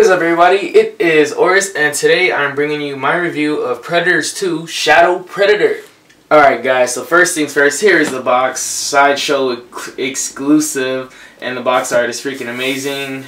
What is up, everybody? It is Oris, and today I'm bringing you my review of Predators 2 Shadow Predator. Alright guys, so first things first, here is the box. Sideshow exclusive, and the box art is freaking amazing.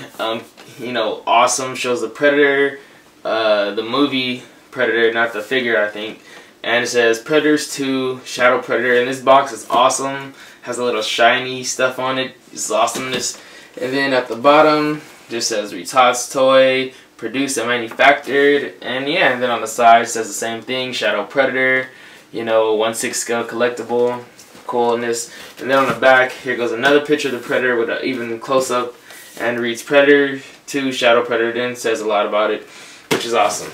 Awesome. Shows the Predator, the movie Predator, not the figure, I think. And it says Predators 2 Shadow Predator, and this box is awesome. Has a little shiny stuff on it. It's awesomeness. And then at the bottom, just says Retot's toy, produced and manufactured, and yeah, and then on the side it says the same thing, Shadow Predator, 1/6 scale collectible, coolness. And then on the back, here goes another picture of the Predator with an even close up, and reads Predator 2 Shadow Predator. Then says a lot about it, which is awesome.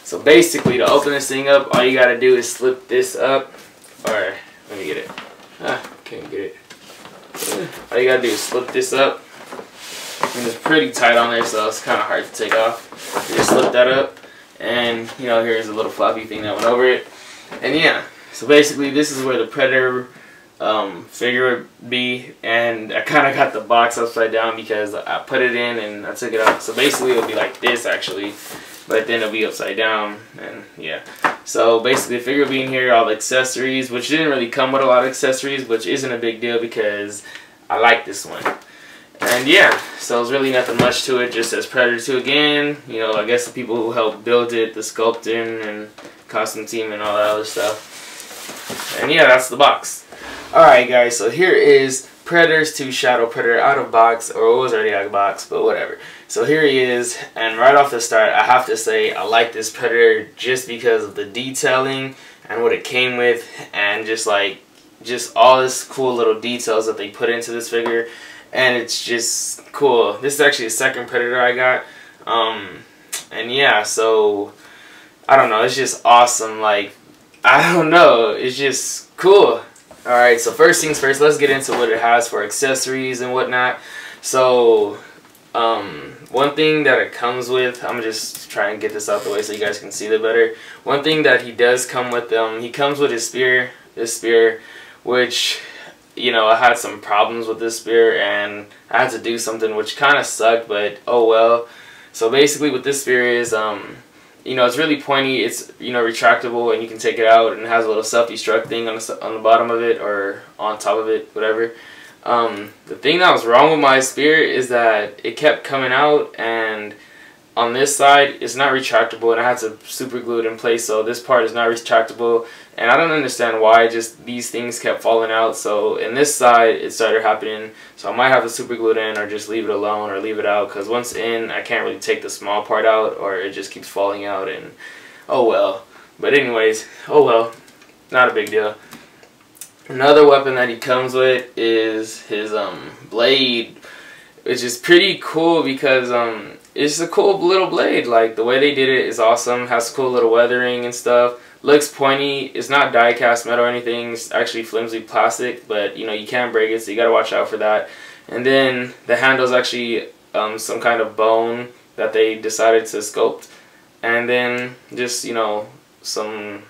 So basically, to open this thing up, all you gotta do is slip this up, or let me get it. Can't get it. All you gotta do is slip this up. And it's pretty tight on there, so it's kind of hard to take off. You just slip that up, and here's a little floppy thing that went over it. And yeah, so basically this is where the Predator figure would be, and I kind of got the box upside down because I put it in and I took it out. So basically it'll be like this actually, but then it'll be upside down, and yeah. So basically the figure will be in here, all the accessories, which didn't really come with a lot of accessories, which isn't a big deal because I like this one. And yeah, so there's really nothing much to it, just says Predator 2 again. I guess the people who helped build it, the sculpting and costume team and all that other stuff. And yeah, that's the box. Alright guys, so here is Predators 2 Shadow Predator out of box, or it was already out of box, but whatever. So here he is, and right off the start, I have to say I like this Predator just because of the detailing and what it came with, and just all this cool little details that they put into this figure. And it's just cool. This is actually the second Predator I got. And yeah, so I don't know, it's just awesome. Like, I don't know, it's just cool. Alright, so first things first, let's get into what it has for accessories and whatnot. So one thing that it comes with, I'm just trying to get this out the way so you guys can see it better. One thing that he does come with, he comes with his spear, which I had some problems with this spear, and I had to do something which kind of sucked, but oh well. So basically what this spear is, it's really pointy, it's, retractable, and you can take it out, and it has a little self-destruct thing on the bottom of it, or on top of it, whatever. The thing that was wrong with my spear is that it kept coming out, and on this side it's not retractable, and I had to super glue it in place, so this part is not retractable, and I don't understand why just these things kept falling out. So in this side it started happening, so I might have to super glue it in, or just leave it alone, or leave it out, because once in I can't really take the small part out, or it just keeps falling out, and oh well. But anyways, oh well, not a big deal. Another weapon that he comes with is his blade, which is pretty cool because it's a cool little blade. Like, the way they did it is awesome. Has cool little weathering and stuff. Looks pointy. It's not die cast metal or anything. It's actually flimsy plastic, but you can break it, so you gotta watch out for that. And then the handle's actually some kind of bone that they decided to sculpt, and then just some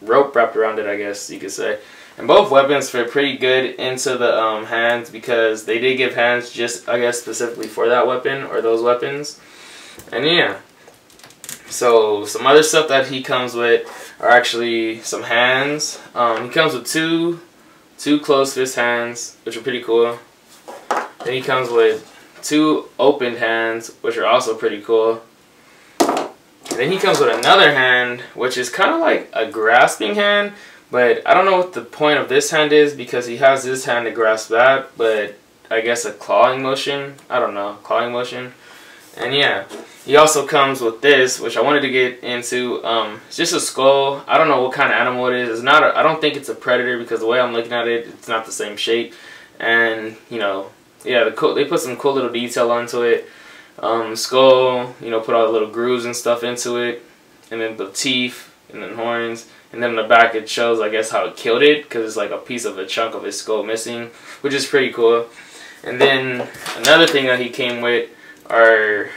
rope wrapped around it, I guess you could say. And both weapons fit pretty good into the hands, because they did give hands just, I guess, specifically for that weapon or those weapons. And yeah, so some other stuff that he comes with are actually some hands. He comes with two closed fist hands, which are pretty cool. Then he comes with 2 opened hands, which are also pretty cool. And then he comes with another hand, which is kind of like a grasping hand. But I don't know what the point of this hand is, because he has this hand to grasp that, but I guess a clawing motion. I don't know, clawing motion. And yeah, he also comes with this, which I wanted to get into. It's just a skull. I don't know what kind of animal it is. It's not. I don't think it's a predator, because the way I'm looking at it, it's not the same shape. And yeah, they put some cool little detail onto it. Skull, put all the little grooves and stuff into it, and then the teeth, and then horns. And then in the back it shows, I guess, how it killed it, because it's like a piece of a chunk of his skull missing, which is pretty cool. And then another thing that he came with are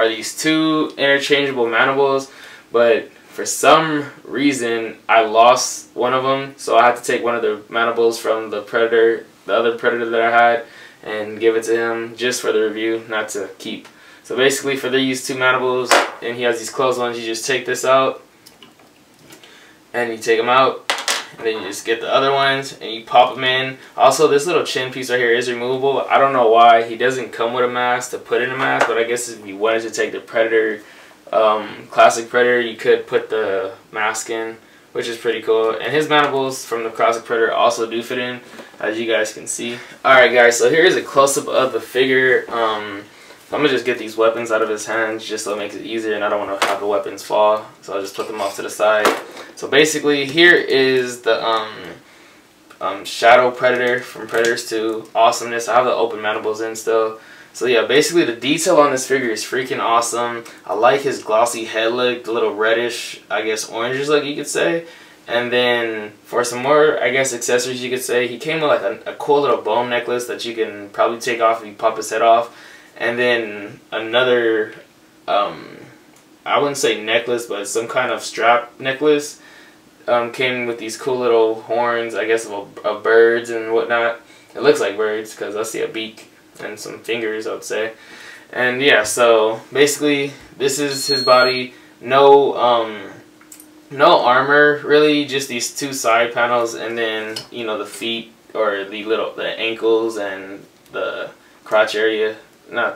these 2 interchangeable mandibles, but for some reason I lost one of them, so I had to take one of the mandibles from the other predator that I had, and give it to him just for the review, not to keep. So basically for these two mandibles, and he has these closed ones, you just take this out, and you take them out, and then you just get the other ones, and you pop them in. Also, this little chin piece right here is removable. I don't know why. He doesn't come with a mask to put in a mask, but I guess if you wanted to take the Predator, Classic Predator, you could put the mask in, which is pretty cool. And his mandibles from the Classic Predator also do fit in, as you guys can see. Alright guys, so here's a close-up of the figure. I'm going to just get these weapons out of his hands just so it makes it easier, and I don't want to have the weapons fall. So I'll just put them off to the side. So basically, here is the Shadow Predator from Predators 2. Awesomeness. I have the open mandibles in still. So yeah, basically the detail on this figure is freaking awesome. I like his glossy head look, the little reddish, I guess orangish look you could say. And then for some more, I guess, accessories you could say, he came with like a cool little bone necklace that you can probably take off if you pop his head off. And then another, I wouldn't say necklace, but some kind of strap necklace. Came with these cool little horns, I guess, of birds and whatnot. It looks like birds because I see a beak and some fingers, I would say. And yeah, so basically this is his body. No no armor really, just these two side panels, and then, you know, the feet, or the ankles and the crotch area. Not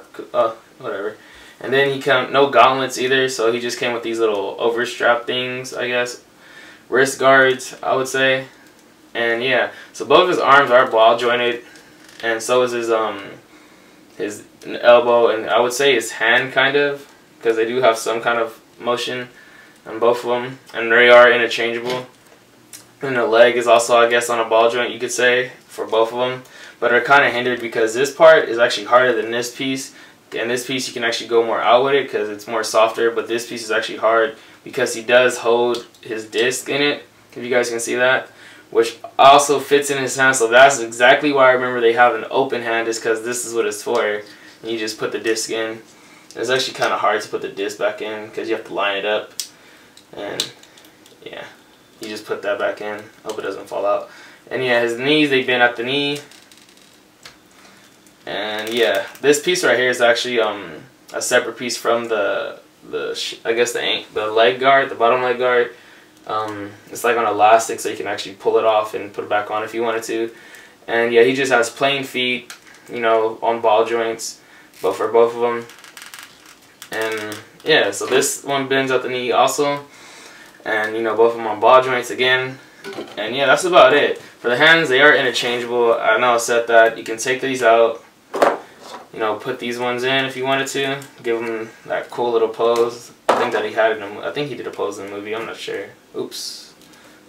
whatever. And then he no gauntlets either, so he just came with these little overstrap things, I guess, wrist guards, I would say. And yeah, so both of his arms are ball jointed, and so is his elbow, and I would say his hand, kind of, because they do have some kind of motion on both of them, and they are interchangeable. And the leg is also, I guess, on a ball joint, you could say, for both of them, but are kind of hindered because this part is actually harder than this piece, and this piece you can actually go more out with it because it's more softer, but this piece is actually hard because he does hold his disc in it, if you guys can see that, which also fits in his hand. So that's exactly why I remember they have an open hand, is because this is what it's for, and you just put the disc in. It's actually kind of hard to put the disc back in because you have to line it up, and yeah, you just put that back in. Hope it doesn't fall out. And yeah, his knees, they bend at the knee. And yeah, this piece right here is actually a separate piece from I guess the leg guard, the bottom leg guard. It's like on elastic, so you can actually pull it off and put it back on if you wanted to. And yeah, he just has plain feet, you know, on ball joints, but for both of them. And yeah, so this one bends at the knee also, and you know, both of them on ball joints again. And yeah, that's about it. For the hands, they are interchangeable. I know I said that. You can take these out, you know, put these ones in if you wanted to. Give them that cool little pose. I think that he had in I think he did a pose in the movie. I'm not sure. Oops.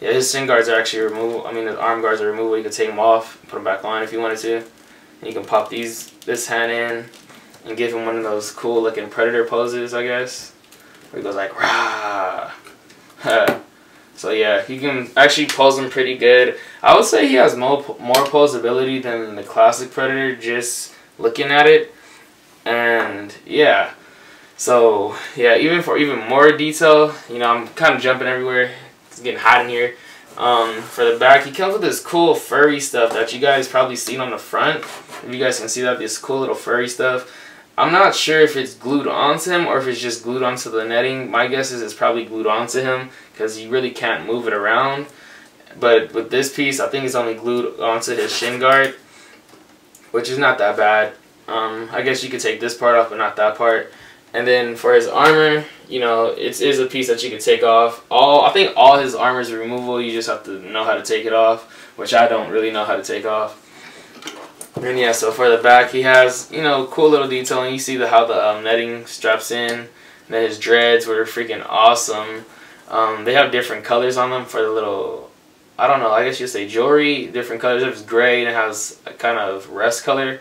Yeah, his shin guards are actually removable. I mean, his arm guards are removable. You can take them off, put them back on if you wanted to. And you can pop this hand in and give him one of those cool looking Predator poses, I guess, where he goes like rah. So yeah, he can actually pose him pretty good. I would say he has more posability than the Classic Predator, just looking at it. And yeah, so yeah, even for more detail, you know, I'm kind of jumping everywhere. It's getting hot in here. For the back, he comes with this cool furry stuff that you guys probably seen on the front. If you guys can see that, this cool little furry stuff. I'm not sure if it's glued onto him or if it's just glued onto the netting. My guess is it's probably glued onto him because you really can't move it around. But with this piece, I think it's only glued onto his shin guard, which is not that bad. I guess you could take this part off, but not that part. And then for his armor, you know, it is a piece that you could take off. I think all his armor is removable. You just have to know how to take it off, which I don't really know how to take off. And yeah, so for the back, he has, you know, cool little detail, and you see how the netting straps in. And then his dreads were freaking awesome. They have different colors on them for the little, I don't know, I guess you'd say jewelry, different colors. It's gray and it has a kind of rust color.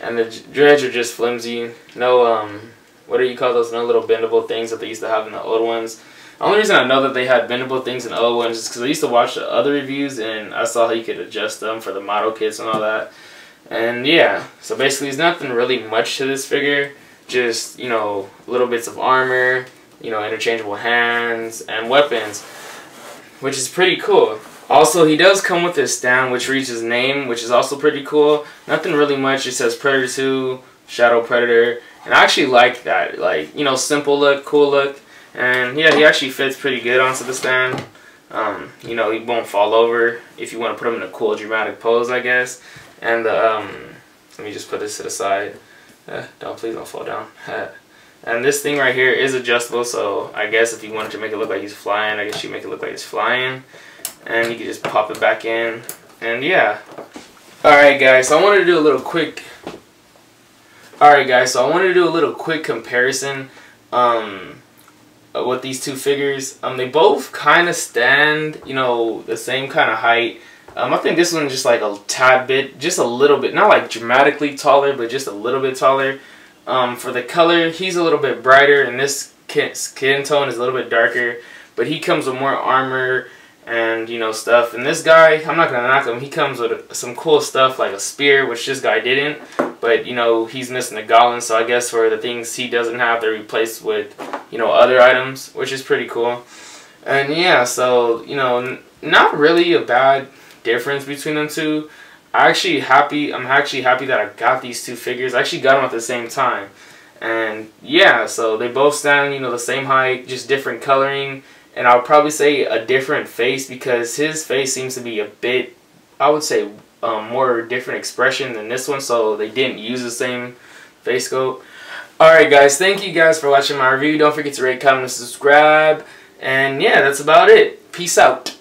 And the dreads are just flimsy. No, what do you call those? No little bendable things that they used to have in the old ones. The only reason I know that they had bendable things in the old ones is because I used to watch the other reviews and I saw how you could adjust them for the model kits and all that. And yeah, so basically there's nothing really much to this figure. Just, you know, little bits of armor, you know, interchangeable hands and weapons, which is pretty cool. Also, he does come with this stand which reads his name, which is also pretty cool. Nothing really much. It says Predator 2, Shadow Predator, And I actually like that, like, you know, simple look, cool look. And yeah, he actually fits pretty good onto the stand. You know, he won't fall over if you want to put him in a cool, dramatic pose, I guess. And let me just put this to the side. Please don't fall down. And this thing right here is adjustable, so I guess if you wanted to make it look like he's flying, I guess you make it look like he's flying. And you can just pop it back in. And yeah. Alright guys, so I wanted to do a little quick comparison with these two figures. They both kind of stand, you know, the same kind of height. I think this one's just like a tad bit, just a little bit, not like dramatically taller, but just a little bit taller. For the color, he's a little bit brighter, and this skin tone is a little bit darker, but he comes with more armor and, you know, stuff. And this guy, I'm not gonna knock him, he comes with some cool stuff like a spear, which this guy didn't, but, you know, he's missing the goblin, so I guess for the things he doesn't have, they're replaced with, you know, other items, which is pretty cool. And yeah, so, you know, not really a bad difference between them two. I'm actually happy that I got these two figures. I actually got them at the same time. And yeah, so they both stand, you know, the same height, just different coloring. And I would probably say a different face, because his face seems to be a bit, I would say, more different expression than this one. So they didn't use the same face sculpt. Alright guys, thank you guys for watching my review. Don't forget to rate, comment, and subscribe. And yeah, that's about it. Peace out.